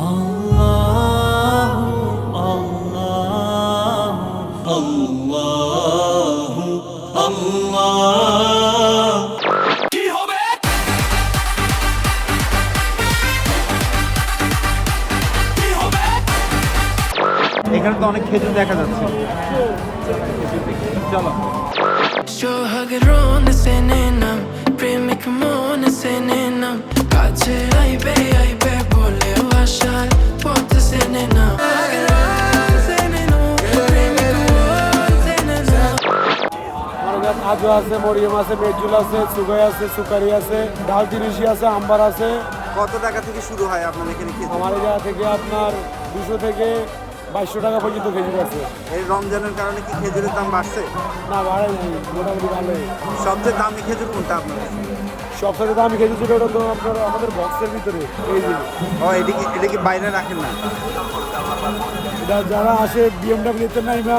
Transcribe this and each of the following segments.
আল্লাহু আল্লাহু আল্লাহু আল্লাহ। কি হবে? কি হবে? এখানে তো অনেক খেজুর দেখা যাচ্ছে। চলো সোহাগের সেনেনাম প্রেমিক মন সেনেনাম কাছে আইবে আইবে বলে আশার পথ সেনেনাম কাজু আছে, মরিয়ম আছে, মেজুল আছে, সুগাই আছে, সুকারি আছে, ডালচিনিশি আছে, আম্বার আছে। কত টাকা থেকে শুরু হয় আপনার এখানে খেজুর? আমার এই জায়গা থেকে আপনার 200 থেকে 2200 টাকা পর্যন্ত খেজুর আছে। এই রমজানের কারণে কি খেজুরের দাম বাড়ছে? না বাড়াই নাই, মোটামুটি ভালোই। সবচেয়ে দামি খেজুর কোনটা আপনার? সবথেকে দামি খেজুর যেটা ওটা তো আপনার আমাদের বক্সের ভিতরে এই যে ও এটা কি বাইরে রাখেন না? এটা যারা আসে বিএমডাব্লিউতে নাইমা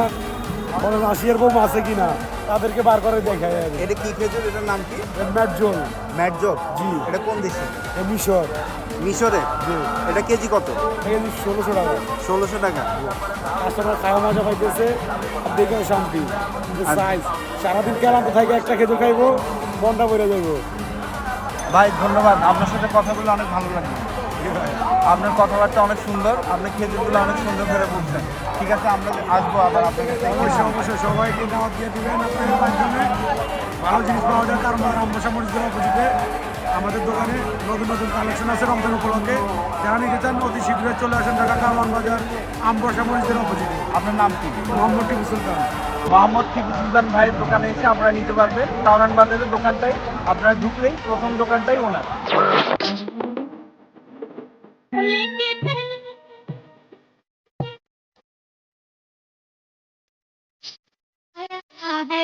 বলেন রাশিয়ার বোম আছে কিনা তাদেরকে বার করে দেখায় আর এটা কি খেজুর? এটার নাম কি? ম্যাটজোল। ম্যাটজোর? জি। এটা কোন দেশে? মিশর। মিশরে? জি। এটা কেজি কত? কেজি 1600 টাকা। 1600 টাকা। কাস্টমার খাওয়া মজা পাইতেছে আর দেখে শান্তি। সাইজ সারাদিন ক্লান্ত থাকে একটা খেজুর খাইবো মনটা ভরে যাইবো। ভাই ধন্যবাদ, আপনার সাথে কথা বলে অনেক ভালো লাগলো। আপনার কথাবার্তা অনেক সুন্দর, আপনি খেজুরগুলো অনেক সুন্দর করে বলছেন। ঠিক আছে, আমরা আসবো আবার আপনার কাছে। অবশ্যই সবাইকে দাওয়াত দিয়ে দিবেন আপনাদের মাধ্যমে। ভালো জিনিস পাওয়া যায় কারণ রামবসা মসজিদের অপোজিটে আমাদের দোকানে নতুন নতুন কালেকশন আছে রমজান উপলক্ষে। যারা নিতে চান অতি শীঘ্রই চলে আসেন ঢাকা কারওয়ান বাজার আমবসা মসজিদের অপোজিটে। আপনার নাম কি? মোহাম্মদ টিপু সুলতান। মোহাম্মদ টিপু সুলতান ভাইয়ের দোকানে এসে আপনারা নিতে পারবেন। কারওয়ান বাজারের দোকানটাই আপনারা ঢুকলেই প্রথম দোকানটাই ওনার। है